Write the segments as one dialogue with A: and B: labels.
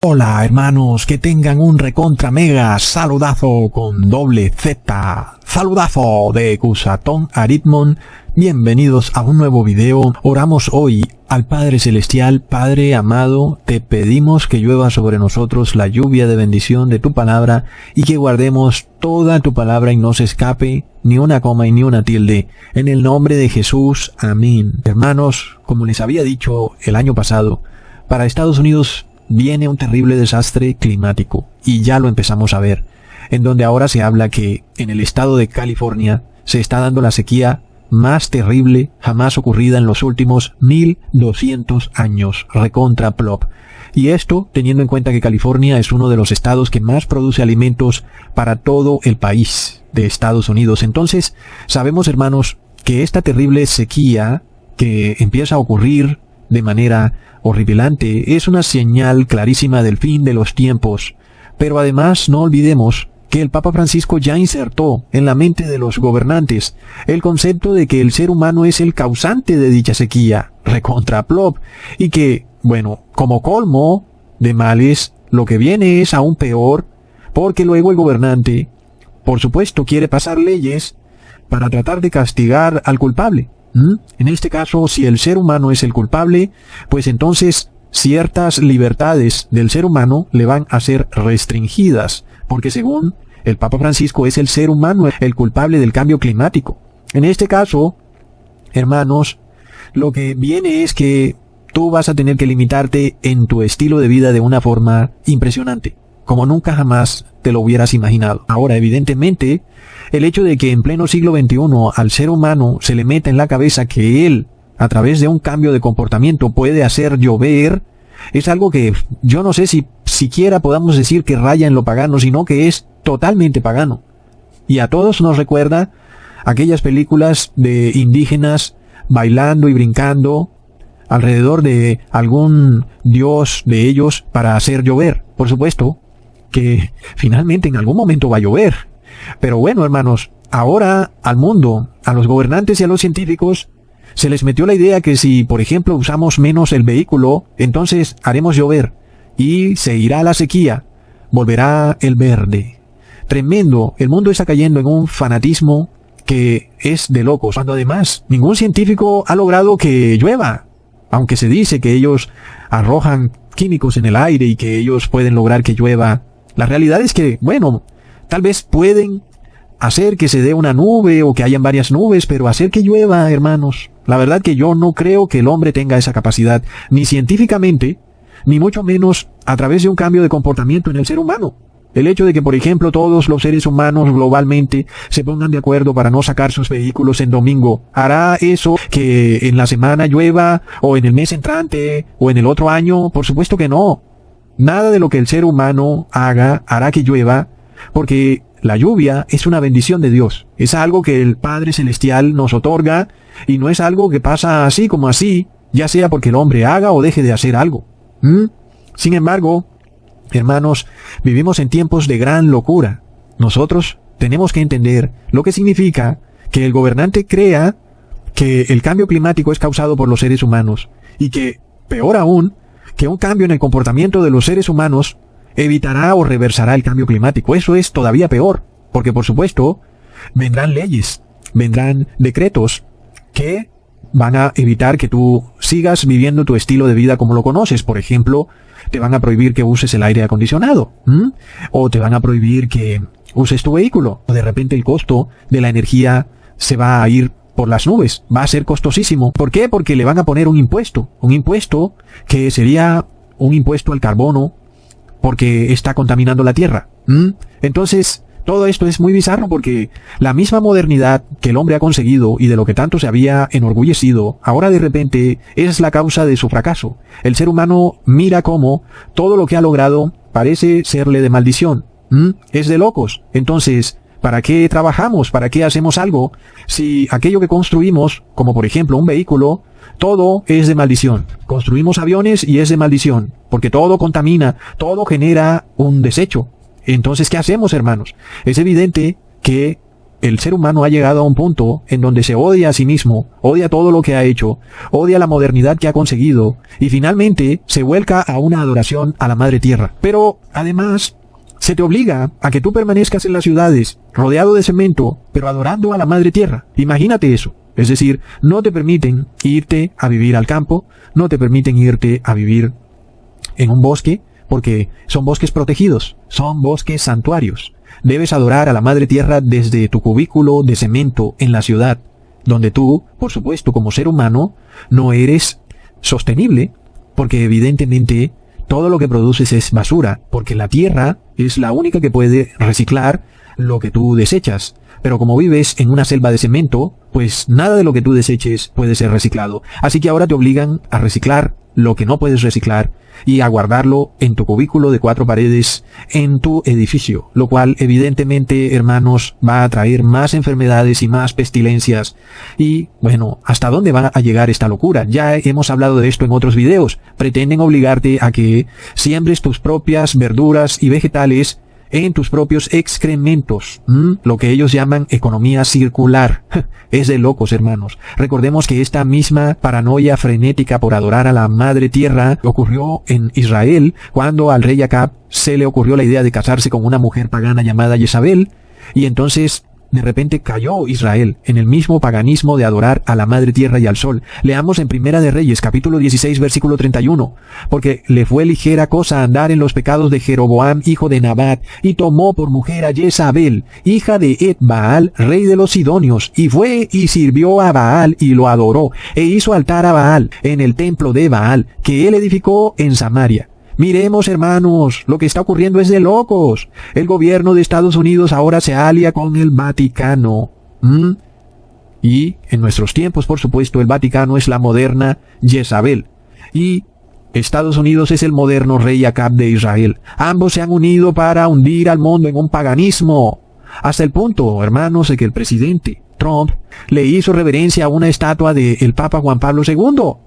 A: Hola hermanos, que tengan un recontra mega saludazo con doble Z, saludazo de Cusatón Aritmon. Bienvenidos a un nuevo video. Oramos hoy al Padre Celestial. Padre amado, te pedimos que llueva sobre nosotros la lluvia de bendición de tu palabra y que guardemos toda tu palabra y no se escape ni una coma y ni una tilde. En el nombre de Jesús, amén. Hermanos, como les había dicho el año pasado, para Estados Unidos viene un terrible desastre climático, y ya lo empezamos a ver, en donde ahora se habla que en el estado de California se está dando la sequía más terrible jamás ocurrida en los últimos 1200 años, recontra plop. Y esto teniendo en cuenta que California es uno de los estados que más produce alimentos para todo el país de Estados Unidos. Entonces, sabemos, hermanos, que esta terrible sequía que empieza a ocurrir de manera horripilante es una señal clarísima del fin de los tiempos. Pero además no olvidemos que el Papa Francisco ya insertó en la mente de los gobernantes el concepto de que el ser humano es el causante de dicha sequía, recontra plop, y que, bueno, como colmo de males, lo que viene es aún peor, porque luego el gobernante, por supuesto, quiere pasar leyes para tratar de castigar al culpable. En este caso, si el ser humano es el culpable, pues entonces ciertas libertades del ser humano le van a ser restringidas, porque según el Papa Francisco es el ser humano el culpable del cambio climático. En este caso, hermanos, lo que viene es que tú vas a tener que limitarte en tu estilo de vida de una forma impresionante, como nunca jamás te lo hubieras imaginado. Ahora, evidentemente, el hecho de que en pleno siglo XXI al ser humano se le meta en la cabeza que él, a través de un cambio de comportamiento, puede hacer llover, es algo que yo no sé si siquiera podamos decir que raya en lo pagano, sino que es totalmente pagano. Y a todos nos recuerda aquellas películas de indígenas bailando y brincando alrededor de algún dios de ellos para hacer llover. Por supuesto que finalmente en algún momento va a llover. Pero bueno, hermanos, ahora al mundo, a los gobernantes y a los científicos, se les metió la idea que si, por ejemplo, usamos menos el vehículo, entonces haremos llover y se irá la sequía, volverá el verde. Tremendo, el mundo está cayendo en un fanatismo que es de locos, cuando además ningún científico ha logrado que llueva, aunque se dice que ellos arrojan químicos en el aire y que ellos pueden lograr que llueva. La realidad es que, bueno, tal vez pueden hacer que se dé una nube o que hayan varias nubes, pero hacer que llueva, hermanos, la verdad que yo no creo que el hombre tenga esa capacidad, ni científicamente, ni mucho menos a través de un cambio de comportamiento en el ser humano. El hecho de que, por ejemplo, todos los seres humanos globalmente se pongan de acuerdo para no sacar sus vehículos en domingo, ¿hará eso que en la semana llueva, o en el mes entrante, o en el otro año? Por supuesto que no. Nada de lo que el ser humano haga hará que llueva, porque la lluvia es una bendición de Dios. Es algo que el Padre Celestial nos otorga, y no es algo que pasa así como así, ya sea porque el hombre haga o deje de hacer algo. Sin embargo, hermanos, vivimos en tiempos de gran locura. Nosotros tenemos que entender lo que significa que el gobernante crea que el cambio climático es causado por los seres humanos, y que, peor aún, que un cambio en el comportamiento de los seres humanos evitará o reversará el cambio climático. Eso es todavía peor, porque por supuesto vendrán leyes, vendrán decretos que van a evitar que tú sigas viviendo tu estilo de vida como lo conoces. Por ejemplo, te van a prohibir que uses el aire acondicionado, o te van a prohibir que uses tu vehículo, o de repente el costo de la energía se va a ir por las nubes, va a ser costosísimo. ¿Por qué? Porque le van a poner un impuesto que sería un impuesto al carbono, porque está contaminando la tierra. Entonces, todo esto es muy bizarro, porque la misma modernidad que el hombre ha conseguido y de lo que tanto se había enorgullecido, ahora de repente es la causa de su fracaso. El ser humano mira cómo todo lo que ha logrado parece serle de maldición. Es de locos. Entonces, ¿para qué trabajamos? ¿Para qué hacemos algo? Si aquello que construimos, como por ejemplo un vehículo, todo es de maldición. Construimos aviones y es de maldición, porque todo contamina, todo genera un desecho. Entonces, ¿qué hacemos, hermanos? Es evidente que el ser humano ha llegado a un punto en donde se odia a sí mismo, odia todo lo que ha hecho, odia la modernidad que ha conseguido, y finalmente se vuelca a una adoración a la Madre Tierra. Pero, además, se te obliga a que tú permanezcas en las ciudades, rodeado de cemento, pero adorando a la Madre Tierra. Imagínate eso. Es decir, no te permiten irte a vivir al campo, no te permiten irte a vivir en un bosque, porque son bosques protegidos, son bosques santuarios. Debes adorar a la Madre Tierra desde tu cubículo de cemento en la ciudad, donde tú, por supuesto, como ser humano, no eres sostenible, porque evidentemente todo lo que produces es basura, porque la tierra es la única que puede reciclar lo que tú desechas. Pero como vives en una selva de cemento, pues nada de lo que tú deseches puede ser reciclado. Así que ahora te obligan a reciclar lo que no puedes reciclar y a guardarlo en tu cubículo de 4 paredes en tu edificio, lo cual evidentemente, hermanos, va a traer más enfermedades y más pestilencias. Y bueno, ¿hasta dónde va a llegar esta locura? Ya hemos hablado de esto en otros videos. Pretenden obligarte a que siembres tus propias verduras y vegetales en tus propios excrementos, lo que ellos llaman economía circular. Es de locos, hermanos. Recordemos que esta misma paranoia frenética por adorar a la Madre Tierra ocurrió en Israel cuando al rey Acab se le ocurrió la idea de casarse con una mujer pagana llamada Jezabel, y entonces de repente cayó Israel en el mismo paganismo de adorar a la Madre Tierra y al Sol. Leamos en Primera de Reyes, capítulo 16, versículo 31. Porque le fue ligera cosa andar en los pecados de Jeroboam, hijo de Nabat, y tomó por mujer a Jezabel, hija de Et-Baal, rey de los Sidonios, y fue y sirvió a Baal y lo adoró, e hizo altar a Baal en el templo de Baal, que él edificó en Samaria. Miremos, hermanos, lo que está ocurriendo es de locos. El gobierno de Estados Unidos ahora se alia con el Vaticano. Y en nuestros tiempos, por supuesto, el Vaticano es la moderna Jezabel. Y Estados Unidos es el moderno rey Acab de Israel. Ambos se han unido para hundir al mundo en un paganismo. Hasta el punto, hermanos, de que el presidente Trump le hizo reverencia a una estatua del Papa Juan Pablo II.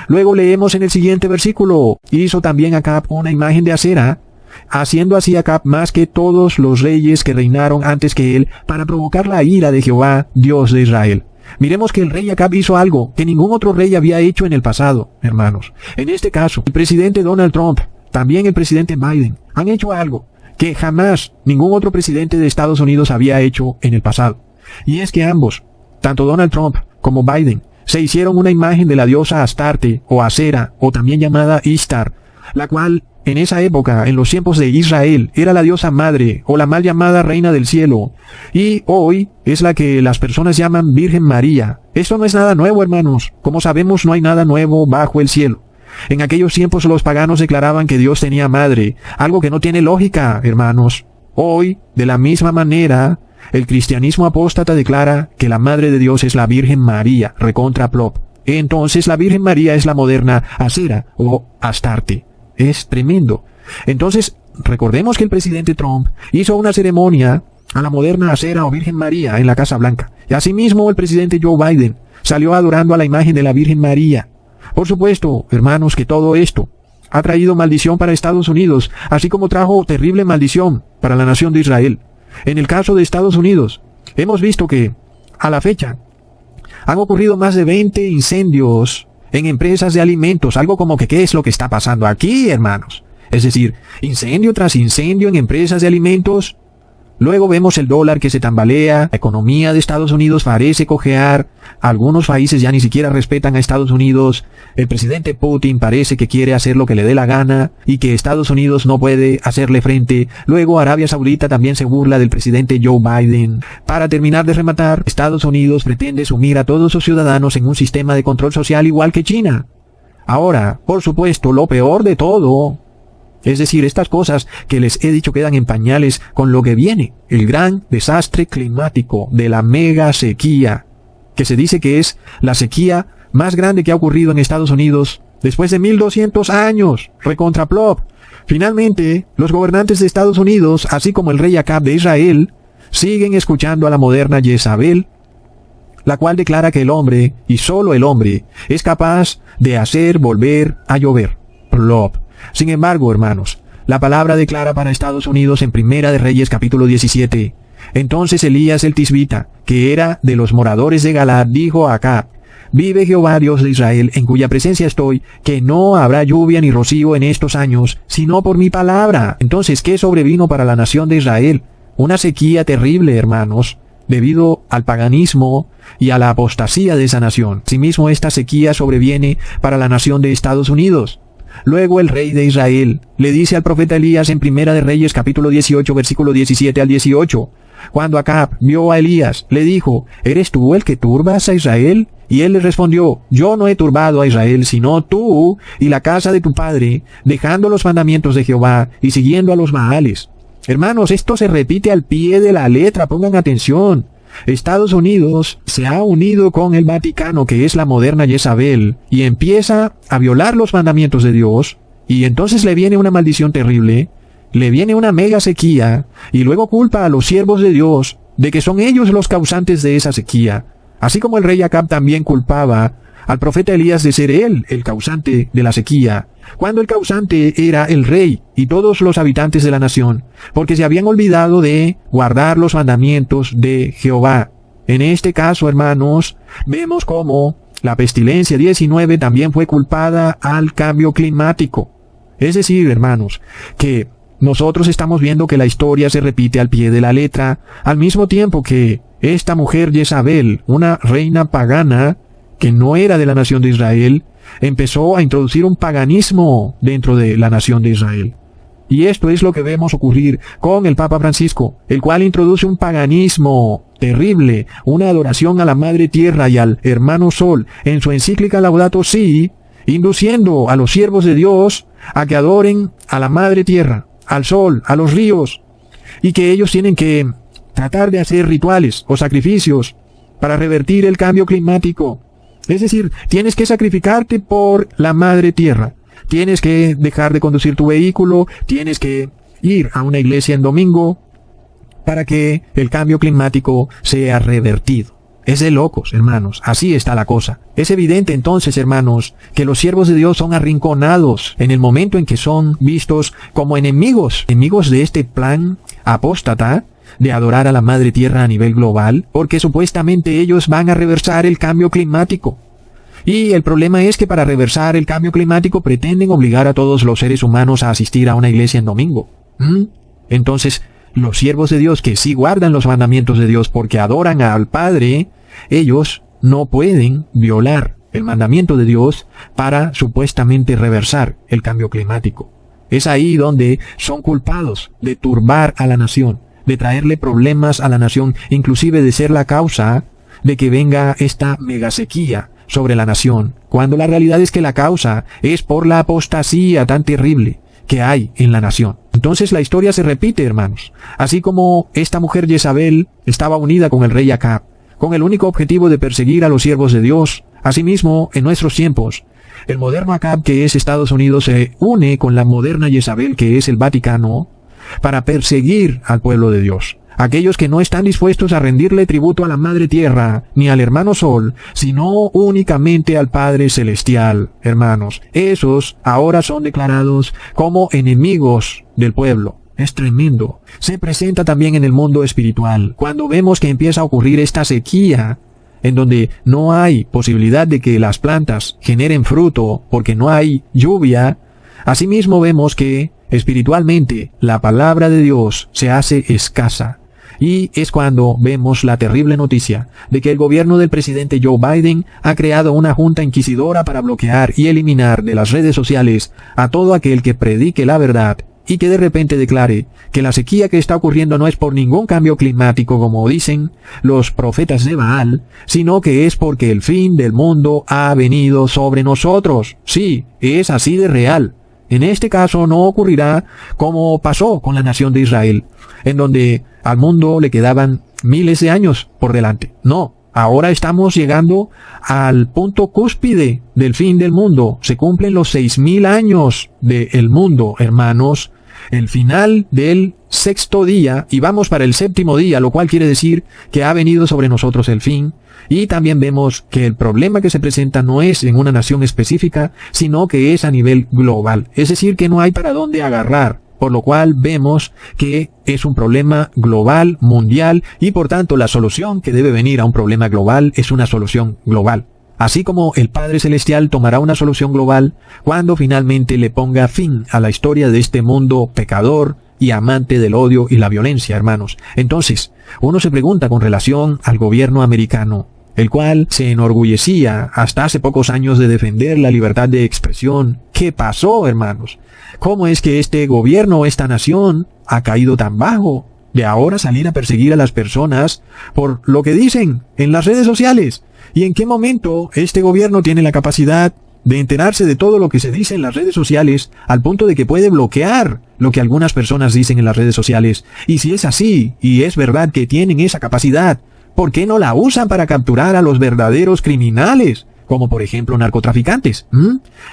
A: Luego leemos en el siguiente versículo: hizo también Acab una imagen de acera, haciendo así Acab más que todos los reyes que reinaron antes que él, para provocar la ira de Jehová, Dios de Israel. Miremos que el rey Acab hizo algo que ningún otro rey había hecho en el pasado, hermanos. En este caso, el presidente Donald Trump, también el presidente Biden, han hecho algo que jamás ningún otro presidente de Estados Unidos había hecho en el pasado. Y es que ambos, tanto Donald Trump como Biden, se hicieron una imagen de la diosa Astarte o Acera, o también llamada Ishtar, la cual en esa época, en los tiempos de Israel, era la diosa madre o la mal llamada reina del cielo, y hoy es la que las personas llaman Virgen María. Esto no es nada nuevo, hermanos. Como sabemos, no hay nada nuevo bajo el cielo. En aquellos tiempos los paganos declaraban que Dios tenía madre, algo que no tiene lógica, hermanos. Hoy, de la misma manera, el cristianismo apóstata declara que la Madre de Dios es la Virgen María, recontra plop. Entonces la Virgen María es la moderna Acera o Astarte. Es tremendo. Entonces, recordemos que el presidente Trump hizo una ceremonia a la moderna Acera o Virgen María en la Casa Blanca. Y asimismo el presidente Joe Biden salió adorando a la imagen de la Virgen María. Por supuesto, hermanos, que todo esto ha traído maldición para Estados Unidos, así como trajo terrible maldición para la nación de Israel. En el caso de Estados Unidos, hemos visto que, a la fecha, han ocurrido más de 20 incendios en empresas de alimentos, algo como que ¿qué es lo que está pasando aquí, hermanos? Es decir, incendio tras incendio en empresas de alimentos. Luego vemos el dólar que se tambalea, la economía de Estados Unidos parece cojear, algunos países ya ni siquiera respetan a Estados Unidos, el presidente Putin parece que quiere hacer lo que le dé la gana y que Estados Unidos no puede hacerle frente. Luego Arabia Saudita también se burla del presidente Joe Biden. Para terminar de rematar, Estados Unidos pretende sumir a todos sus ciudadanos en un sistema de control social igual que China. Ahora, por supuesto, lo peor de todo, es decir, estas cosas que les he dicho quedan en pañales con lo que viene, el gran desastre climático de la mega sequía, que se dice que es la sequía más grande que ha ocurrido en Estados Unidos después de 1200 años, recontra plop. Finalmente, los gobernantes de Estados Unidos, así como el rey Acab de Israel, siguen escuchando a la moderna Jezabel, la cual declara que el hombre, y solo el hombre, es capaz de hacer volver a llover. Plop. Sin embargo, hermanos, la palabra declara para Estados Unidos en Primera de Reyes capítulo 17 Entonces Elías el Tisbita, que era de los moradores de Galaad, dijo a Acab: vive Jehová Dios de Israel, en cuya presencia estoy, que no habrá lluvia ni rocío en estos años, sino por mi palabra. Entonces, ¿qué sobrevino para la nación de Israel? Una sequía terrible, hermanos, debido al paganismo y a la apostasía de esa nación. Asimismo, esta sequía sobreviene para la nación de Estados Unidos. Luego el rey de Israel le dice al profeta Elías en Primera de Reyes capítulo 18 versículo 17 al 18, cuando Acab vio a Elías, le dijo: ¿eres tú el que turbas a Israel? Y él le respondió: yo no he turbado a Israel, sino tú y la casa de tu padre, dejando los mandamientos de Jehová y siguiendo a los Baales. Hermanos, esto se repite al pie de la letra, pongan atención. Estados Unidos se ha unido con el Vaticano, que es la moderna Jezabel, y empieza a violar los mandamientos de Dios, y entonces le viene una maldición terrible, le viene una mega sequía, y luego culpa a los siervos de Dios de que son ellos los causantes de esa sequía. Así como el rey Acab también culpaba al profeta Elías de ser él el causante de la sequía, cuando el causante era el rey y todos los habitantes de la nación, porque se habían olvidado de guardar los mandamientos de Jehová. En este caso, hermanos, vemos cómo la pestilencia 19 también fue culpada al cambio climático. Es decir, hermanos, que nosotros estamos viendo que la historia se repite al pie de la letra, al mismo tiempo que esta mujer Jezabel, una reina pagana que no era de la nación de Israel, empezó a introducir un paganismo dentro de la nación de Israel. Y esto es lo que vemos ocurrir con el Papa Francisco, el cual introduce un paganismo terrible, una adoración a la Madre Tierra y al Hermano Sol en su encíclica Laudato Si, induciendo a los siervos de Dios a que adoren a la Madre Tierra, al Sol, a los ríos, y que ellos tienen que tratar de hacer rituales o sacrificios para revertir el cambio climático. Es decir, tienes que sacrificarte por la Madre Tierra. Tienes que dejar de conducir tu vehículo, tienes que ir a una iglesia en domingo para que el cambio climático sea revertido. Es de locos, hermanos. Así está la cosa. Es evidente entonces, hermanos, que los siervos de Dios son arrinconados en el momento en que son vistos como enemigos de este plan apóstata de adorar a la Madre Tierra a nivel global, porque supuestamente ellos van a reversar el cambio climático. Y el problema es que para reversar el cambio climático pretenden obligar a todos los seres humanos a asistir a una iglesia en domingo. Entonces, los siervos de Dios que sí guardan los mandamientos de Dios porque adoran al Padre, ellos no pueden violar el mandamiento de Dios para supuestamente reversar el cambio climático. Es ahí donde son culpados de turbar a la nación, de traerle problemas a la nación, inclusive de ser la causa de que venga esta megasequía sobre la nación, cuando la realidad es que la causa es por la apostasía tan terrible que hay en la nación. Entonces la historia se repite, hermanos. Así como esta mujer Jezabel estaba unida con el rey Acab, con el único objetivo de perseguir a los siervos de Dios. Asimismo, en nuestros tiempos, el moderno Acab, que es Estados Unidos, se une con la moderna Jezabel, que es el Vaticano, para perseguir al pueblo de Dios. Aquellos que no están dispuestos a rendirle tributo a la Madre Tierra, ni al Hermano Sol, sino únicamente al Padre Celestial, hermanos. Esos ahora son declarados como enemigos del pueblo. Es tremendo. Se presenta también en el mundo espiritual. Cuando vemos que empieza a ocurrir esta sequía, en donde no hay posibilidad de que las plantas generen fruto porque no hay lluvia, asimismo vemos que espiritualmente la palabra de Dios se hace escasa. Y es cuando vemos la terrible noticia de que el gobierno del presidente Joe Biden ha creado una junta inquisidora para bloquear y eliminar de las redes sociales a todo aquel que predique la verdad y que de repente declare que la sequía que está ocurriendo no es por ningún cambio climático como dicen los profetas de Baal, sino que es porque el fin del mundo ha venido sobre nosotros. Sí, es así de real. En este caso no ocurrirá como pasó con la nación de Israel, en donde al mundo le quedaban miles de años por delante. No, ahora estamos llegando al punto cúspide del fin del mundo. Se cumplen los 6,000 años del mundo, hermanos. El final del sexto día y vamos para el séptimo día, lo cual quiere decir que ha venido sobre nosotros el fin. Y también vemos que el problema que se presenta no es en una nación específica, sino que es a nivel global. Es decir, que no hay para dónde agarrar. Por lo cual vemos que es un problema global, mundial, y por tanto la solución que debe venir a un problema global es una solución global. Así como el Padre Celestial tomará una solución global cuando finalmente le ponga fin a la historia de este mundo pecador y amante del odio y la violencia, hermanos. Entonces, uno se pregunta con relación al gobierno americano, el cual se enorgullecía hasta hace pocos años de defender la libertad de expresión. ¿Qué pasó, hermanos? ¿Cómo es que este gobierno, esta nación, ha caído tan bajo de ahora salir a perseguir a las personas por lo que dicen en las redes sociales? ¿Y en qué momento este gobierno tiene la capacidad de enterarse de todo lo que se dice en las redes sociales al punto de que puede bloquear lo que algunas personas dicen en las redes sociales? Y si es así, y es verdad que tienen esa capacidad, ¿por qué no la usan para capturar a los verdaderos criminales, como por ejemplo narcotraficantes?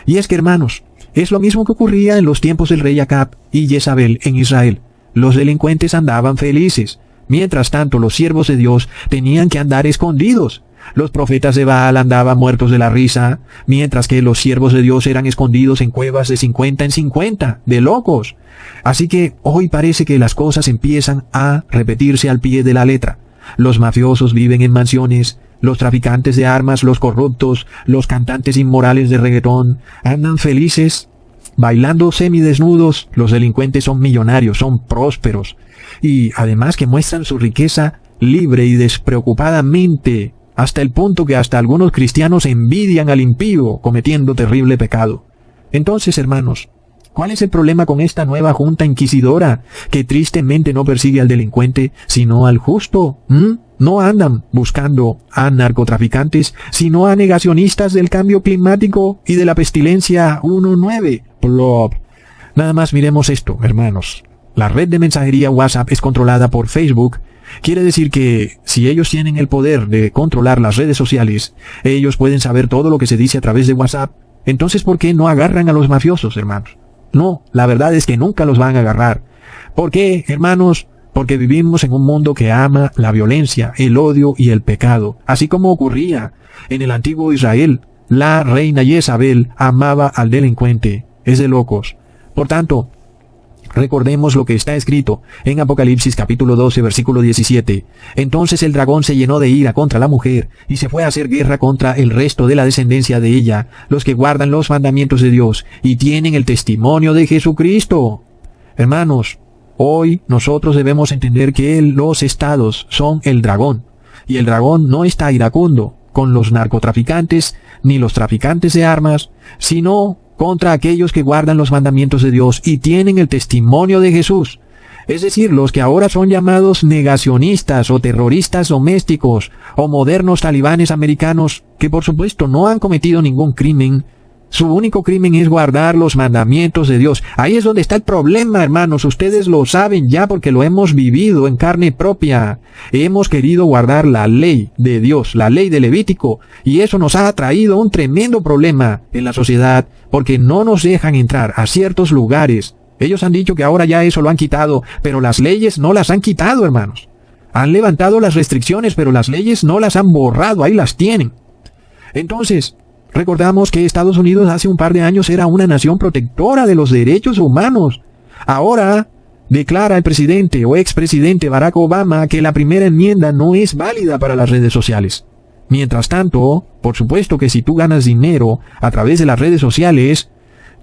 A: Y es que, hermanos, es lo mismo que ocurría en los tiempos del rey Acab y Jezabel en Israel. Los delincuentes andaban felices. Mientras tanto, los siervos de Dios tenían que andar escondidos. Los profetas de Baal andaban muertos de la risa, mientras que los siervos de Dios eran escondidos en cuevas de 50 en 50, de locos. Así que hoy parece que las cosas empiezan a repetirse al pie de la letra. Los mafiosos viven en mansiones, los traficantes de armas, los corruptos, los cantantes inmorales de reggaetón, andan felices, bailando semidesnudos. Los delincuentes son millonarios, son prósperos, y además que muestran su riqueza libre y despreocupadamente, hasta el punto que hasta algunos cristianos envidian al impío cometiendo terrible pecado. Entonces, hermanos, ¿cuál es el problema con esta nueva junta inquisidora que tristemente no persigue al delincuente, sino al justo? No andan buscando a narcotraficantes, sino a negacionistas del cambio climático y de la pestilencia 19. Plop. Nada más miremos esto, hermanos. La red de mensajería WhatsApp es controlada por Facebook. Quiere decir que si ellos tienen el poder de controlar las redes sociales, ellos pueden saber todo lo que se dice a través de WhatsApp. Entonces, ¿por qué no agarran a los mafiosos, hermanos? No, la verdad es que nunca los van a agarrar. ¿Por qué, hermanos? Porque vivimos en un mundo que ama la violencia, el odio y el pecado. Así como ocurría en el antiguo Israel, la reina Jezabel amaba al delincuente. Es de locos. Por tanto, recordemos lo que está escrito en Apocalipsis capítulo 12, versículo 17. Entonces el dragón se llenó de ira contra la mujer y se fue a hacer guerra contra el resto de la descendencia de ella, los que guardan los mandamientos de Dios y tienen el testimonio de Jesucristo. Hermanos, hoy nosotros debemos entender que los estados son el dragón, y el dragón no está iracundo con los narcotraficantes ni los traficantes de armas, sino contra aquellos que guardan los mandamientos de Dios y tienen el testimonio de Jesús. Es decir, los que ahora son llamados negacionistas o terroristas domésticos o modernos talibanes americanos, que por supuesto no han cometido ningún crimen. Su único crimen es guardar los mandamientos de Dios. Ahí es donde está el problema, hermanos. Ustedes lo saben ya porque lo hemos vivido en carne propia. Hemos querido guardar la ley de Dios, la ley de Levítico, y eso nos ha traído un tremendo problema en la sociedad porque no nos dejan entrar a ciertos lugares. Ellos han dicho que ahora ya eso lo han quitado, pero las leyes no las han quitado, hermanos. Han levantado las restricciones, pero las leyes no las han borrado, ahí las tienen. Entonces, recordamos que Estados Unidos hace un par de años era una nación protectora de los derechos humanos. Ahora declara el presidente o expresidente Barack Obama que la primera enmienda no es válida para las redes sociales. Mientras tanto, por supuesto que si tú ganas dinero a través de las redes sociales,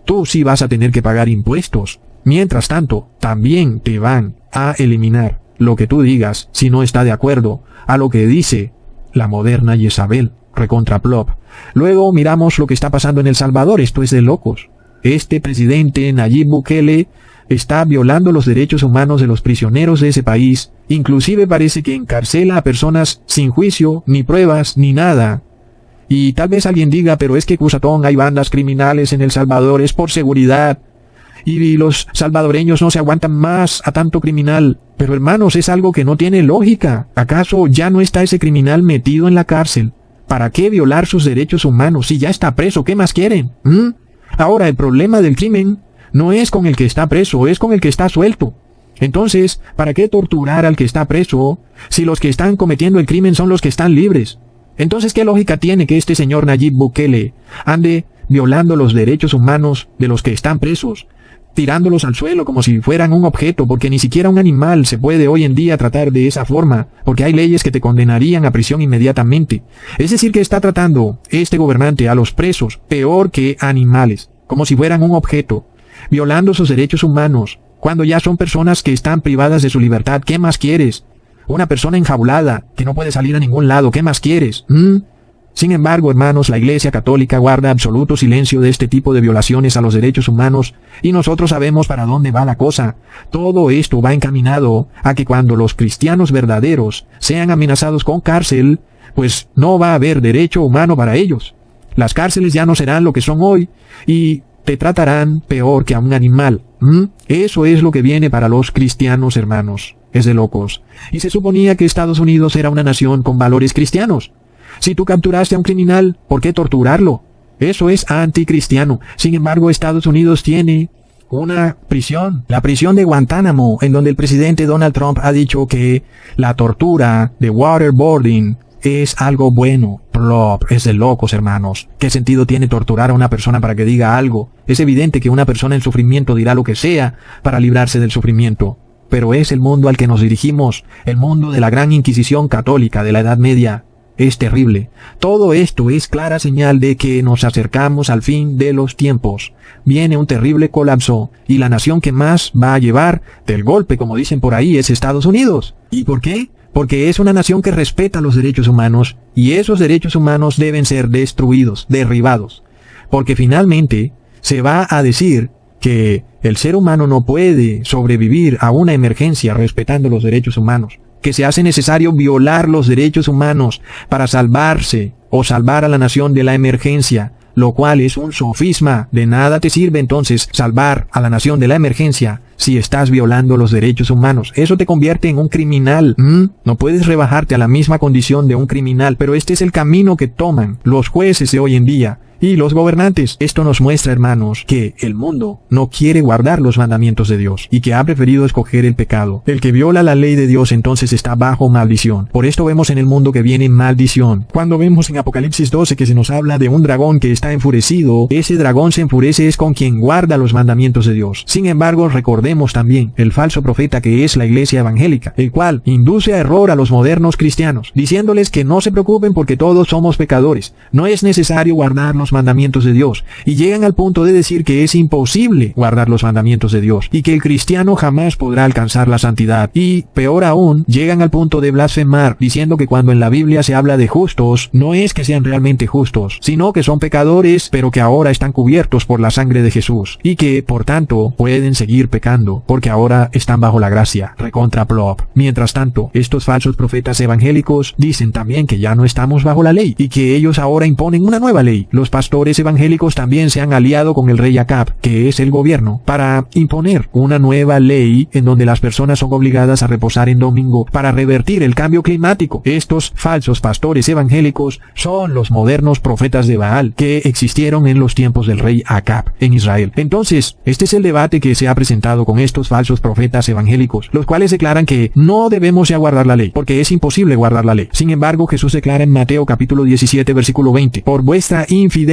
A: tú sí vas a tener que pagar impuestos. Mientras tanto, también te van a eliminar lo que tú digas si no está de acuerdo a lo que dice la moderna Jezabel. Recontra plop. Luego miramos lo que está pasando en El Salvador. Esto es de locos. Este presidente Nayib Bukele está violando los derechos humanos de los prisioneros de ese país. Inclusive parece que encarcela a personas sin juicio, ni pruebas, ni nada. Y tal vez alguien diga, pero es que Cusatón hay bandas criminales en El Salvador, es por seguridad. Y los salvadoreños no se aguantan más a tanto criminal. Pero hermanos, es algo que no tiene lógica. ¿Acaso ya no está ese criminal metido en la cárcel? ¿Para qué violar sus derechos humanos si ya está preso? ¿Qué más quieren? Ahora, el problema del crimen no es con el que está preso, es con el que está suelto. Entonces, ¿para qué torturar al que está preso si los que están cometiendo el crimen son los que están libres? Entonces, ¿qué lógica tiene que este señor Nayib Bukele ande violando los derechos humanos de los que están presos? tirándolos al suelo como si fueran un objeto, porque ni siquiera un animal se puede hoy en día tratar de esa forma, porque hay leyes que te condenarían a prisión inmediatamente. Es decir, que está tratando este gobernante a los presos peor que animales, como si fueran un objeto, violando sus derechos humanos, cuando ya son personas que están privadas de su libertad. ¿Qué más quieres? Una persona enjaulada, que no puede salir a ningún lado. ¿Qué más quieres? Sin embargo, hermanos, la Iglesia Católica guarda absoluto silencio de este tipo de violaciones a los derechos humanos, y nosotros sabemos para dónde va la cosa. Todo esto va encaminado a que cuando los cristianos verdaderos sean amenazados con cárcel, pues no va a haber derecho humano para ellos. Las cárceles ya no serán lo que son hoy, y te tratarán peor que a un animal. Eso es lo que viene para los cristianos, hermanos. Es de locos. Y se suponía que Estados Unidos era una nación con valores cristianos. Si tú capturaste a un criminal, ¿por qué torturarlo? Eso es anticristiano. Sin embargo, Estados Unidos tiene una prisión, la prisión de Guantánamo, en donde el presidente Donald Trump ha dicho que la tortura de waterboarding es algo bueno. Plop, es de locos, hermanos. ¿Qué sentido tiene torturar a una persona para que diga algo? Es evidente que una persona en sufrimiento dirá lo que sea para librarse del sufrimiento. Pero es el mundo al que nos dirigimos, el mundo de la gran Inquisición católica de la Edad Media. Es terrible. Todo esto es clara señal de que nos acercamos al fin de los tiempos. Viene un terrible colapso, y la nación que más va a llevar del golpe, como dicen por ahí, es Estados Unidos. ¿Y por qué? Porque es una nación que respeta los derechos humanos, y esos derechos humanos deben ser destruidos, derribados. Porque finalmente se va a decir que el ser humano no puede sobrevivir a una emergencia respetando los derechos humanos, que se hace necesario violar los derechos humanos para salvarse o salvar a la nación de la emergencia, lo cual es un sofisma. De nada te sirve entonces salvar a la nación de la emergencia si estás violando los derechos humanos. Eso te convierte en un criminal. No puedes rebajarte a la misma condición de un criminal, pero este es el camino que toman los jueces de hoy en día y los gobernantes. Esto nos muestra, hermanos, que el mundo no quiere guardar los mandamientos de Dios y que ha preferido escoger el pecado. El que viola la ley de Dios entonces está bajo maldición. Por esto vemos en el mundo que viene maldición. Cuando vemos en Apocalipsis 12 que se nos habla de un dragón que está enfurecido, ese dragón se enfurece es con quien guarda los mandamientos de Dios. Sin embargo, recordemos también el falso profeta que es la iglesia evangélica, el cual induce a error a los modernos cristianos, diciéndoles que no se preocupen porque todos somos pecadores. No es necesario guardar los mandamientos de Dios, y llegan al punto de decir que es imposible guardar los mandamientos de Dios y que el cristiano jamás podrá alcanzar la santidad. Y peor aún, llegan al punto de blasfemar, diciendo que cuando en la Biblia se habla de justos, no es que sean realmente justos, sino que son pecadores, pero que ahora están cubiertos por la sangre de Jesús, y que, por tanto, pueden seguir pecando, porque ahora están bajo la gracia. Recontra plop. Mientras tanto, estos falsos profetas evangélicos dicen también que ya no estamos bajo la ley, y que ellos ahora imponen una nueva ley. Los pastores evangélicos también se han aliado con el rey Acab, que es el gobierno, para imponer una nueva ley en donde las personas son obligadas a reposar en domingo para revertir el cambio climático. Estos falsos pastores evangélicos son los modernos profetas de Baal que existieron en los tiempos del rey Acab en Israel. Entonces, este es el debate que se ha presentado con estos falsos profetas evangélicos, los cuales declaran que no debemos ya guardar la ley, porque es imposible guardar la ley. Sin embargo, Jesús declara en Mateo capítulo 17 versículo 20, por vuestra infidelidad,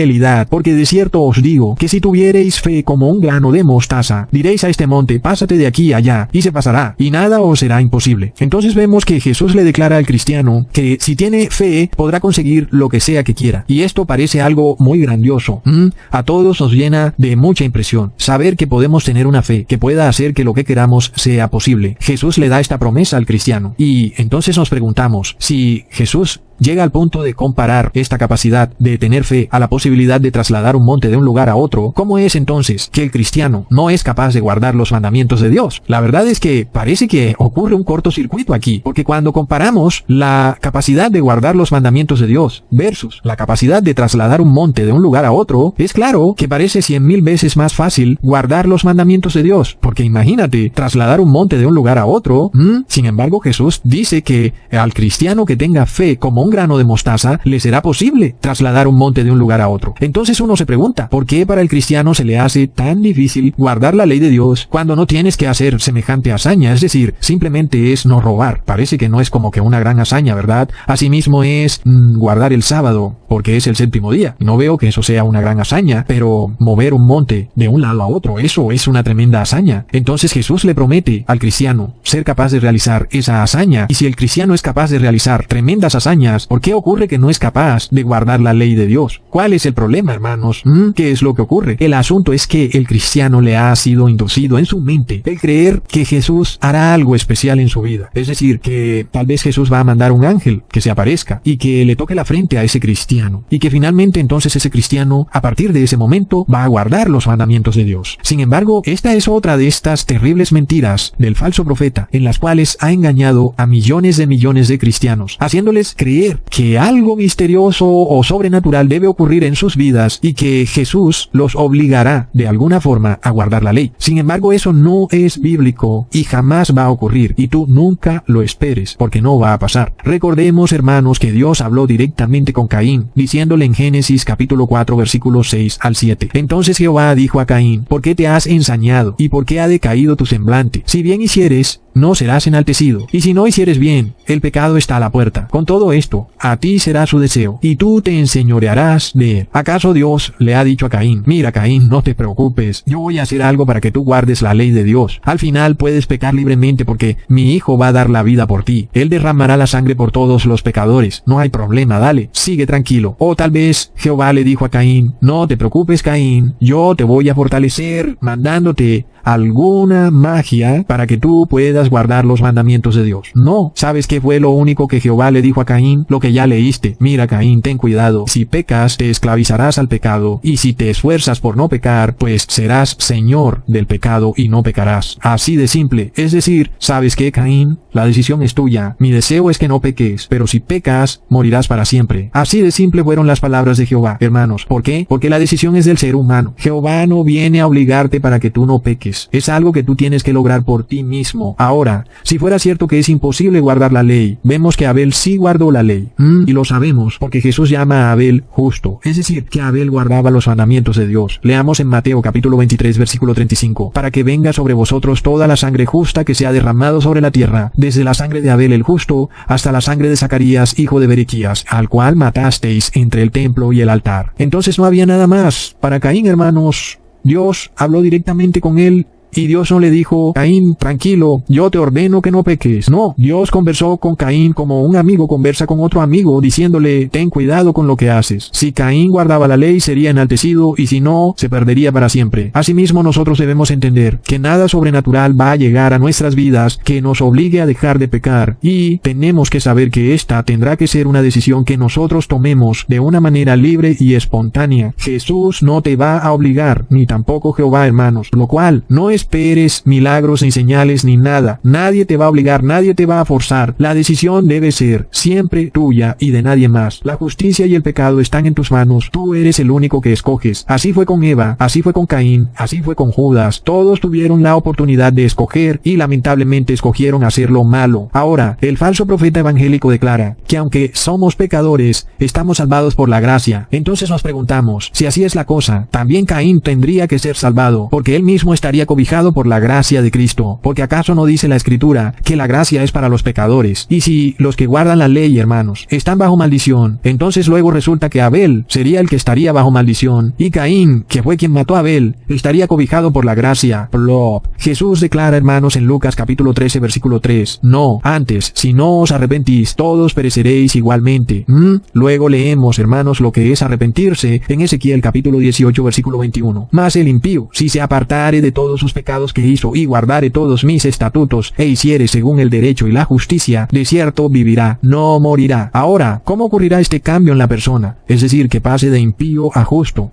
A: porque de cierto os digo, que si tuviereis fe como un grano de mostaza, diréis a este monte, pásate de aquí allá, y se pasará, y nada os será imposible. Entonces vemos que Jesús le declara al cristiano que si tiene fe, podrá conseguir lo que sea que quiera. Y esto parece algo muy grandioso. A todos nos llena de mucha impresión saber que podemos tener una fe que pueda hacer que lo que queramos sea posible. Jesús le da esta promesa al cristiano. Y entonces nos preguntamos, si Jesús llega al punto de comparar esta capacidad de tener fe a la posibilidad de trasladar un monte de un lugar a otro, ¿cómo es entonces que el cristiano no es capaz de guardar los mandamientos de Dios? La verdad es que parece que ocurre un cortocircuito aquí, porque cuando comparamos la capacidad de guardar los mandamientos de Dios versus la capacidad de trasladar un monte de un lugar a otro, es claro que parece 100,000 veces más fácil guardar los mandamientos de Dios, porque imagínate, trasladar un monte de un lugar a otro. Sin embargo, Jesús dice que al cristiano que tenga fe como un grano de mostaza, le será posible trasladar un monte de un lugar a otro. Entonces uno se pregunta, ¿por qué para el cristiano se le hace tan difícil guardar la ley de Dios cuando no tienes que hacer semejante hazaña? Es decir, simplemente es no robar. Parece que no es como que una gran hazaña, ¿verdad? Asimismo es guardar el sábado, porque es el séptimo día. No veo que eso sea una gran hazaña, pero mover un monte de un lado a otro, eso es una tremenda hazaña. Entonces Jesús le promete al cristiano ser capaz de realizar esa hazaña. Y si el cristiano es capaz de realizar tremendas hazañas, ¿por qué ocurre que no es capaz de guardar la ley de Dios? ¿Cuál es el problema, hermanos? ¿Qué es lo que ocurre? El asunto es que el cristiano le ha sido inducido en su mente el creer que Jesús hará algo especial en su vida. Es decir, que tal vez Jesús va a mandar un ángel que se aparezca y que le toque la frente a ese cristiano. Y que finalmente entonces ese cristiano, a partir de ese momento, va a guardar los mandamientos de Dios. Sin embargo, esta es otra de estas terribles mentiras del falso profeta, en las cuales ha engañado a millones de cristianos, haciéndoles creer que algo misterioso o sobrenatural debe ocurrir en sus vidas y que Jesús los obligará de alguna forma a guardar la ley. Sin embargo, eso no es bíblico y jamás va a ocurrir, y tú nunca lo esperes, porque no va a pasar. Recordemos, hermanos, que Dios habló directamente con Caín, diciéndole en Génesis capítulo 4 versículos 6 al 7. Entonces Jehová dijo a Caín: ¿por qué te has ensañado? ¿Y por qué ha decaído tu semblante? Si bien hicieres, no serás enaltecido, y si no hicieres bien, el pecado está a la puerta. Con todo esto, a ti será su deseo, y tú te enseñorearás de él. ¿Acaso Dios le ha dicho a Caín: mira, Caín, no te preocupes, yo voy a hacer algo para que tú guardes la ley de Dios? Al final puedes pecar libremente porque mi hijo va a dar la vida por ti. Él derramará la sangre por todos los pecadores. No hay problema, dale, sigue tranquilo. O tal vez Jehová le dijo a Caín: no te preocupes, Caín, yo te voy a fortalecer mandándote alguna magia para que tú puedas guardar los mandamientos de Dios. No, ¿sabes qué fue lo único que Jehová le dijo a Caín? Lo que ya leíste: mira, Caín, ten cuidado, si pecas te esclavizarás al pecado, y si te esfuerzas por no pecar, pues serás señor del pecado y no pecarás. Así de simple. Es decir, ¿sabes qué, Caín? La decisión es tuya. Mi deseo es que no peques, pero si pecas, morirás para siempre. Así de simple fueron las palabras de Jehová, hermanos. ¿Por qué? Porque la decisión es del ser humano. Jehová no viene a obligarte para que tú no peques. Es algo que tú tienes que lograr por ti mismo. Ahora, si fuera cierto que es imposible guardar la ley, vemos que Abel sí guardó la ley. Y lo sabemos porque Jesús llama a Abel justo. Es decir, que Abel guardaba los mandamientos de Dios. Leamos en Mateo capítulo 23 versículo 35. Para que venga sobre vosotros toda la sangre justa que se ha derramado sobre la tierra, desde la sangre de Abel el justo hasta la sangre de Zacarías hijo de Berequías, al cual matasteis entre el templo y el altar. Entonces no había nada más para Caín, hermanos. Dios habló directamente con él. Y Dios no le dijo: Caín, tranquilo, yo te ordeno que no peques. No, Dios conversó con Caín como un amigo conversa con otro amigo, diciéndole: ten cuidado con lo que haces. Si Caín guardaba la ley, sería enaltecido, y si no, se perdería para siempre. Asimismo, nosotros debemos entender que nada sobrenatural va a llegar a nuestras vidas que nos obligue a dejar de pecar, y tenemos que saber que esta tendrá que ser una decisión que nosotros tomemos de una manera libre y espontánea. Jesús no te va a obligar, ni tampoco Jehová, hermanos, lo cual no esperes milagros ni señales ni nada. Nadie te va a obligar, nadie te va a forzar. La decisión debe ser siempre tuya y de nadie más. La justicia y el pecado están en tus manos. Tú eres el único que escoges. Así fue con Eva, así fue con Caín, así fue con Judas. Todos tuvieron la oportunidad de escoger y lamentablemente escogieron hacer lo malo. Ahora, el falso profeta evangélico declara que aunque somos pecadores, estamos salvados por la gracia. Entonces nos preguntamos, si así es la cosa, también Caín tendría que ser salvado, porque él mismo estaría cobijado por la gracia de Cristo. Porque ¿acaso no dice la Escritura que la gracia es para los pecadores? Y si los que guardan la ley, hermanos, están bajo maldición, entonces luego resulta que Abel sería el que estaría bajo maldición, y Caín, que fue quien mató a Abel, estaría cobijado por la gracia. Plop. Jesús declara, hermanos, en Lucas capítulo 13 versículo 3: no, antes, si no os arrepentís, todos pereceréis igualmente. Luego leemos, hermanos, lo que es arrepentirse en Ezequiel capítulo 18 versículo 21. Mas el impío, si se apartare de todos sus pecados que hizo y guardare todos mis estatutos e hiciere según el derecho y la justicia, de cierto vivirá, no morirá. Ahora, ¿cómo ocurrirá este cambio en la persona? Es decir, que pase de impío a justo.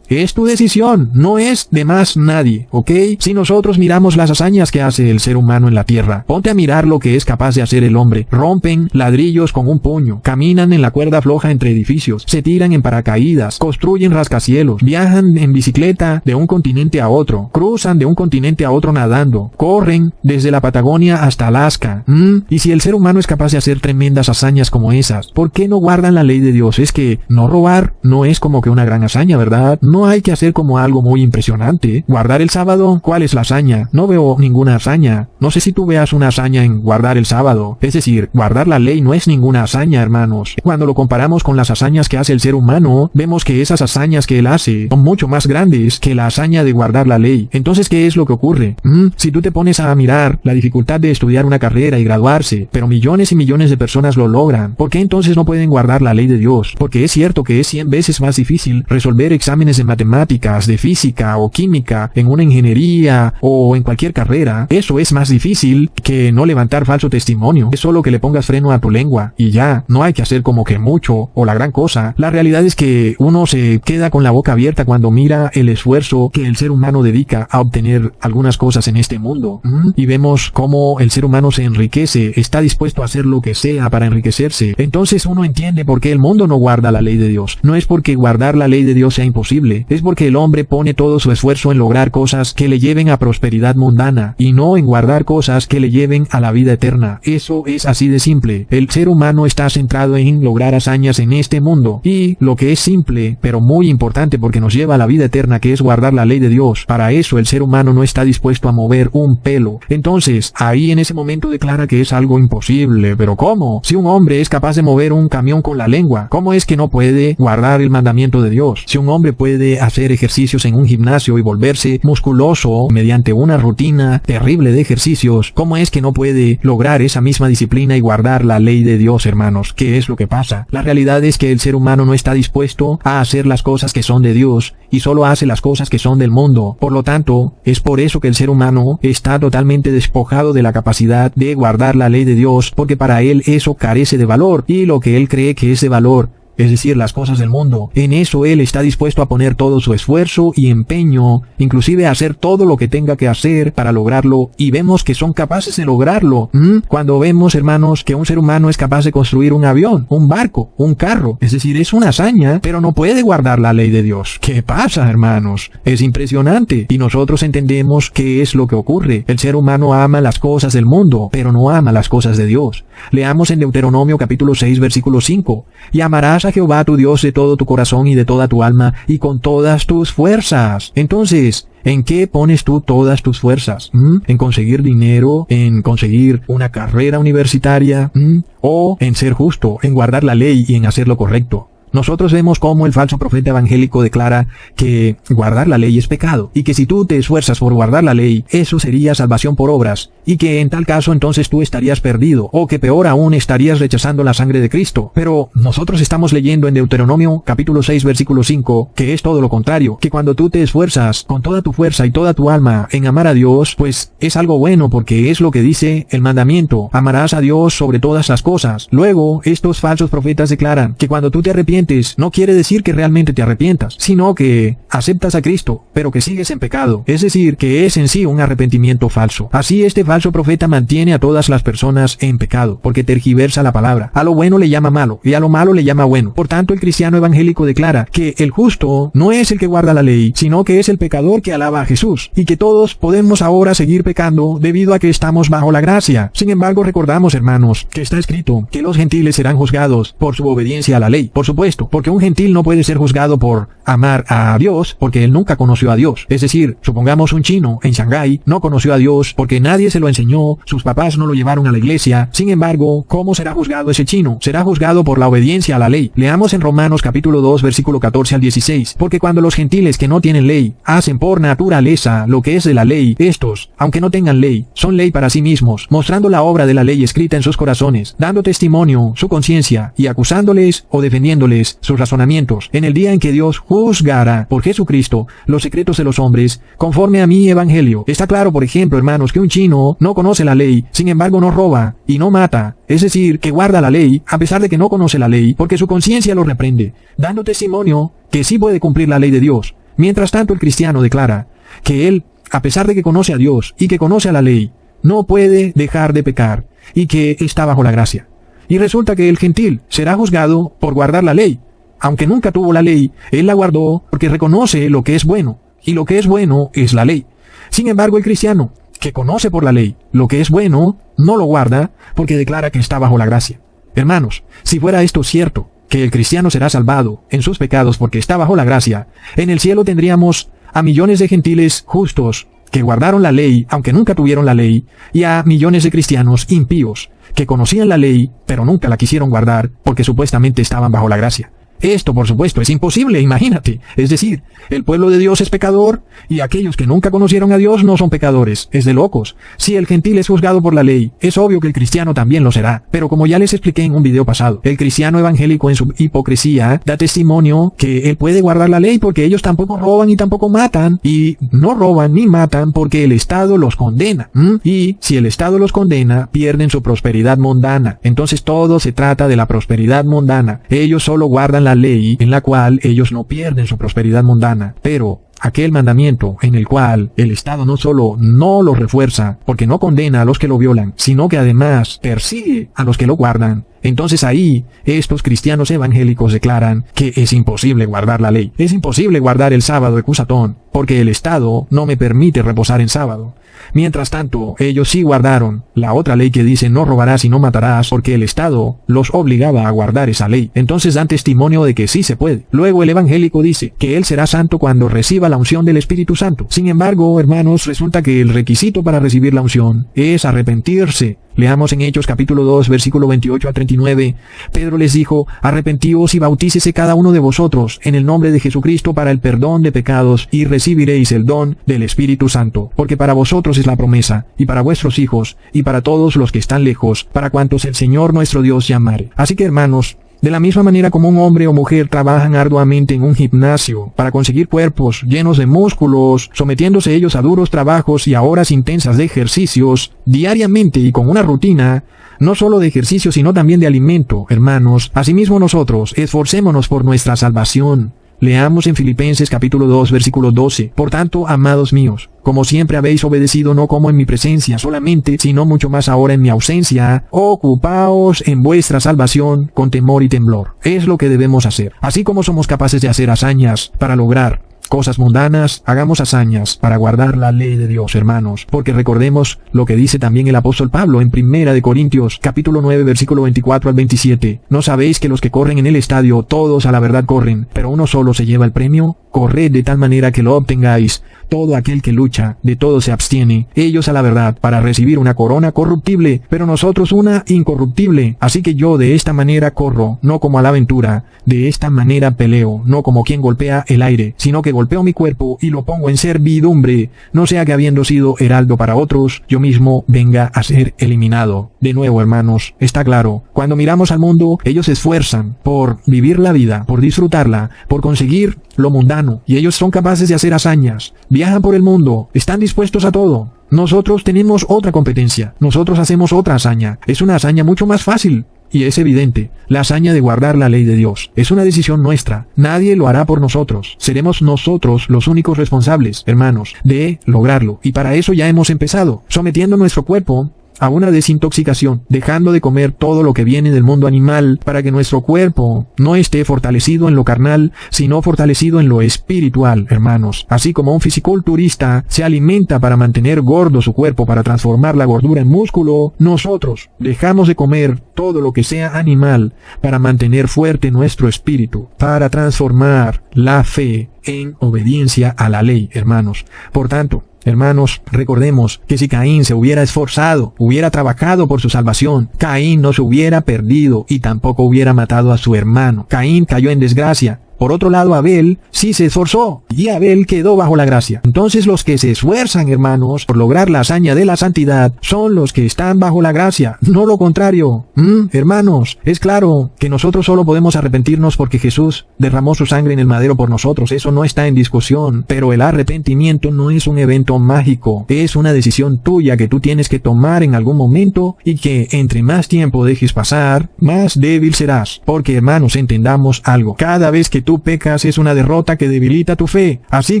A: Es tu decisión, no es de más nadie, ¿ok? Si nosotros miramos las hazañas que hace el ser humano en la tierra, ponte a mirar lo que es capaz de hacer el hombre. Rompen ladrillos con un puño, caminan en la cuerda floja entre edificios, se tiran en paracaídas, construyen rascacielos, viajan en bicicleta de un continente a otro, cruzan de un continente continente a otro nadando, corren desde la Patagonia hasta Alaska. Y si el ser humano es capaz de hacer tremendas hazañas como esas, ¿por qué no guardan la ley de Dios? Es que no robar no es como que una gran hazaña, ¿verdad? No hay que hacer como algo muy impresionante. Guardar el sábado, ¿cuál es la hazaña? No veo ninguna hazaña. No sé si tú veas una hazaña en guardar el sábado. Es decir, guardar la ley no es ninguna hazaña, hermanos. Cuando lo comparamos con las hazañas que hace el ser humano, vemos que esas hazañas que él hace son mucho más grandes que la hazaña de guardar la ley. Entonces, ¿qué es lo que ocurre? Si tú te pones a mirar la dificultad de estudiar una carrera y graduarse, pero millones y millones de personas lo logran, ¿por qué entonces no pueden guardar la ley de Dios? Porque es cierto que es 100 veces más difícil resolver exámenes de matemáticas, de física o química, en una ingeniería o en cualquier carrera. Eso es más difícil que no levantar falso testimonio. Es solo que le pongas freno a tu lengua y ya, no hay que hacer como que mucho o la gran cosa. La realidad es que uno se queda con la boca abierta cuando mira el esfuerzo que el ser humano dedica a obtener algunas cosas en este mundo. Y vemos cómo el ser humano se enriquece, está dispuesto a hacer lo que sea para enriquecerse. Entonces uno entiende por qué el mundo no guarda la ley de Dios. No es porque guardar la ley de Dios sea imposible, es porque el hombre pone todo su esfuerzo en lograr cosas que le lleven a prosperidad mundana y no en guardar cosas que le lleven a la vida eterna. Eso es así de simple. El ser humano está centrado en lograr hazañas en este mundo, y lo que es simple pero muy importante porque nos lleva a la vida eterna, que es guardar la ley de Dios, para eso el ser humano no está dispuesto a mover un pelo. Entonces ahí en ese momento declara que es algo imposible. ¿Pero cómo? Si un hombre es capaz de mover un camión con la lengua, ¿cómo es que no puede guardar el mandamiento de Dios? Si un hombre puede hacer ejercicios en un gimnasio y volverse musculoso mediante una rutina terrible de ejercicios, ¿cómo es que no puede lograr esa misma disciplina y guardar la ley de Dios, hermanos? ¿Qué es lo que pasa? La realidad es que el ser humano no está dispuesto a hacer las cosas que son de Dios y solo hace las cosas que son del mundo. Por lo tanto, es por eso que el ser humano está totalmente despojado de la capacidad de guardar la ley de Dios, porque para él eso carece de valor, y lo que él cree que es de valor, es decir, las cosas del mundo, en eso él está dispuesto a poner todo su esfuerzo y empeño, inclusive a hacer todo lo que tenga que hacer para lograrlo, y vemos que son capaces de lograrlo. Cuando vemos, hermanos, que un ser humano es capaz de construir un avión, un barco, un carro, es decir, es una hazaña, pero no puede guardar la ley de Dios. ¿Qué pasa, hermanos? Es impresionante, y nosotros entendemos qué es lo que ocurre. El ser humano ama las cosas del mundo, pero no ama las cosas de Dios. Leamos en Deuteronomio capítulo 6, versículo 5, y amarás a Jehová tu Dios de todo tu corazón y de toda tu alma y con todas tus fuerzas. Entonces, ¿en qué pones tú todas tus fuerzas? ¿En conseguir dinero? ¿En conseguir una carrera universitaria? ¿O en ser justo, en guardar la ley y en hacer lo correcto? Nosotros vemos cómo el falso profeta evangélico declara que guardar la ley es pecado, y que si tú te esfuerzas por guardar la ley, eso sería salvación por obras, y que en tal caso entonces tú estarías perdido, o que peor aún estarías rechazando la sangre de Cristo. Pero nosotros estamos leyendo en Deuteronomio capítulo 6 versículo 5 que es todo lo contrario, que cuando tú te esfuerzas con toda tu fuerza y toda tu alma en amar a Dios, pues es algo bueno, porque es lo que dice el mandamiento: amarás a Dios sobre todas las cosas. Luego, estos falsos profetas declaran que cuando tú te arrepientes, no quiere decir que realmente te arrepientas, sino que aceptas a Cristo, pero que sigues en pecado. Es decir, que es en sí un arrepentimiento falso. Así este falso profeta mantiene a todas las personas en pecado, porque tergiversa la palabra. A lo bueno le llama malo, y a lo malo le llama bueno. Por tanto, el cristiano evangélico declara que el justo no es el que guarda la ley, sino que es el pecador que alaba a Jesús, y que todos podemos ahora seguir pecando debido a que estamos bajo la gracia. Sin embargo, recordamos, hermanos, que está escrito que los gentiles serán juzgados por su obediencia a la ley. Por supuesto, porque un gentil no puede ser juzgado por amar a Dios, porque él nunca conoció a Dios. Es decir, supongamos un chino en Shanghái no conoció a Dios porque nadie se lo enseñó, sus papás no lo llevaron a la iglesia. Sin embargo, ¿cómo será juzgado ese chino? Será juzgado por la obediencia a la ley. Leamos en Romanos capítulo 2 versículo 14 al 16, porque cuando los gentiles que no tienen ley hacen por naturaleza lo que es de la ley, estos, aunque no tengan ley, son ley para sí mismos, mostrando la obra de la ley escrita en sus corazones, dando testimonio su conciencia y acusándoles o defendiéndoles sus razonamientos en el día en que Dios juzgará por Jesucristo los secretos de los hombres conforme a mi evangelio. Está claro, por ejemplo, hermanos, que un chino no conoce la ley, sin embargo no roba y no mata, es decir, que guarda la ley a pesar de que no conoce la ley, porque su conciencia lo reprende, dando testimonio que sí puede cumplir la ley de Dios. Mientras tanto, el cristiano declara que él, a pesar de que conoce a Dios y que conoce a la ley, no puede dejar de pecar y que está bajo la gracia. Y resulta que el gentil será juzgado por guardar la ley. Aunque nunca tuvo la ley, él la guardó porque reconoce lo que es bueno, y lo que es bueno es la ley. Sin embargo, el cristiano, que conoce por la ley lo que es bueno, no lo guarda porque declara que está bajo la gracia. Hermanos, si fuera esto cierto, que el cristiano será salvado en sus pecados porque está bajo la gracia, en el cielo tendríamos a millones de gentiles justos que guardaron la ley, aunque nunca tuvieron la ley, y a millones de cristianos impíos que conocían la ley, pero nunca la quisieron guardar porque supuestamente estaban bajo la gracia. Esto, por supuesto, es imposible, imagínate. Es decir, el pueblo de Dios es pecador y aquellos que nunca conocieron a Dios no son pecadores. Es de locos. Si el gentil es juzgado por la ley, es obvio que el cristiano también lo será. Pero como ya les expliqué en un video pasado, el cristiano evangélico en su hipocresía da testimonio que él puede guardar la ley porque ellos tampoco roban y tampoco matan. Y no roban ni matan porque el Estado los condena. Y si el Estado los condena, pierden su prosperidad mundana. Entonces todo se trata de la prosperidad mundana. Ellos solo guardan la ley en la cual ellos no pierden su prosperidad mundana, pero aquel mandamiento en el cual el Estado no solo no lo refuerza porque no condena a los que lo violan, sino que además persigue a los que lo guardan. Entonces ahí estos cristianos evangélicos declaran que es imposible guardar la ley. Es imposible guardar el sábado de Cusatón porque el Estado no me permite reposar en sábado. Mientras tanto, ellos sí guardaron la otra ley que dice no robarás y no matarás porque el Estado los obligaba a guardar esa ley. Entonces dan testimonio de que sí se puede. Luego el evangélico dice que él será santo cuando reciba la unción del Espíritu Santo. Sin embargo, hermanos, resulta que el requisito para recibir la unción es arrepentirse. Leamos en Hechos capítulo 2, versículo 28 a 39. Pedro les dijo, arrepentíos y bautícese cada uno de vosotros en el nombre de Jesucristo para el perdón de pecados y recibiréis el don del Espíritu Santo. Porque para vosotros es la promesa, y para vuestros hijos, y para todos los que están lejos, para cuantos el Señor nuestro Dios llamare. Así que hermanos, de la misma manera como un hombre o mujer trabajan arduamente en un gimnasio para conseguir cuerpos llenos de músculos, sometiéndose ellos a duros trabajos y a horas intensas de ejercicios, diariamente y con una rutina, no solo de ejercicio sino también de alimento, hermanos, asimismo nosotros esforcémonos por nuestra salvación. Leamos en Filipenses capítulo 2 versículo 12. Por tanto, amados míos, como siempre habéis obedecido no como en mi presencia solamente, sino mucho más ahora en mi ausencia, ocupaos en vuestra salvación con temor y temblor. Es lo que debemos hacer. Así como somos capaces de hacer hazañas para lograr cosas mundanas, hagamos hazañas para guardar la ley de Dios, hermanos, porque recordemos lo que dice también el apóstol Pablo en 1 Corintios, capítulo 9, versículo 24 al 27. ¿No sabéis que los que corren en el estadio, todos a la verdad corren, pero uno solo se lleva el premio? Corred de tal manera que lo obtengáis. Todo aquel que lucha, de todo se abstiene, ellos a la verdad, para recibir una corona corruptible, pero nosotros una incorruptible. Así que yo de esta manera corro, no como a la aventura, de esta manera peleo, no como quien golpea el aire, sino que golpeo mi cuerpo y lo pongo en servidumbre, no sea que habiendo sido heraldo para otros, yo mismo venga a ser eliminado. De nuevo, hermanos, está claro, cuando miramos al mundo, ellos se esfuerzan por vivir la vida, por disfrutarla, por conseguir lo mundano, y ellos son capaces de hacer hazañas, viajan por el mundo, están dispuestos a todo. Nosotros tenemos otra competencia, nosotros hacemos otra hazaña, es una hazaña mucho más fácil. Y es evidente, la hazaña de guardar la ley de Dios. Es una decisión nuestra. Nadie lo hará por nosotros. Seremos nosotros los únicos responsables, hermanos, de lograrlo. Y para eso ya hemos empezado, sometiendo nuestro cuerpo a una desintoxicación, dejando de comer todo lo que viene del mundo animal para que nuestro cuerpo no esté fortalecido en lo carnal, sino fortalecido en lo espiritual, hermanos. Así como un fisiculturista se alimenta para mantener gordo su cuerpo, para transformar la gordura en músculo, nosotros dejamos de comer todo lo que sea animal para mantener fuerte nuestro espíritu, para transformar la fe en obediencia a la ley, hermanos. Por tanto, hermanos, recordemos que si Caín se hubiera esforzado, hubiera trabajado por su salvación, Caín no se hubiera perdido y tampoco hubiera matado a su hermano. Caín cayó en desgracia. Por otro lado, Abel sí se esforzó y Abel quedó bajo la gracia. Entonces los que se esfuerzan, hermanos, por lograr la hazaña de la santidad son los que están bajo la gracia, no lo contrario. Hermanos, es claro que nosotros solo podemos arrepentirnos porque Jesús derramó su sangre en el madero por nosotros, eso no está en discusión, pero el arrepentimiento no es un evento mágico, es una decisión tuya que tú tienes que tomar en algún momento y que entre más tiempo dejes pasar, más débil serás. Porque, hermanos, entendamos algo, cada vez que tú pecas es una derrota que debilita tu fe. Así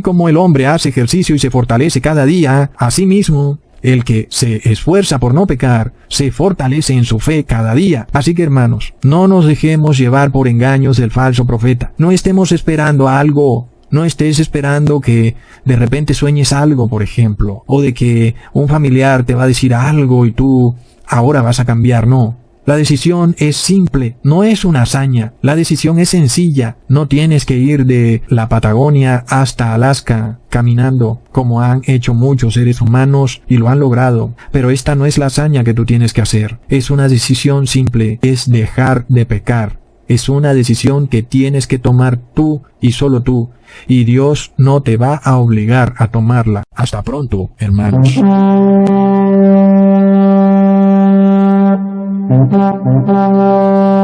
A: como el hombre hace ejercicio y se fortalece cada día, asimismo, el que se esfuerza por no pecar, se fortalece en su fe cada día. Así que, hermanos, no nos dejemos llevar por engaños del falso profeta. No estemos esperando algo No estés esperando que de repente sueñes algo, por ejemplo, o de que un familiar te va a decir algo y tú ahora vas a cambiar. No. La decisión es simple, no es una hazaña. La decisión es sencilla. No tienes que ir de la Patagonia hasta Alaska caminando, como han hecho muchos seres humanos y lo han logrado. Pero esta no es la hazaña que tú tienes que hacer. Es una decisión simple, es dejar de pecar. Es una decisión que tienes que tomar tú y solo tú. Y Dios no te va a obligar a tomarla. Hasta pronto, hermanos.
B: Thank you.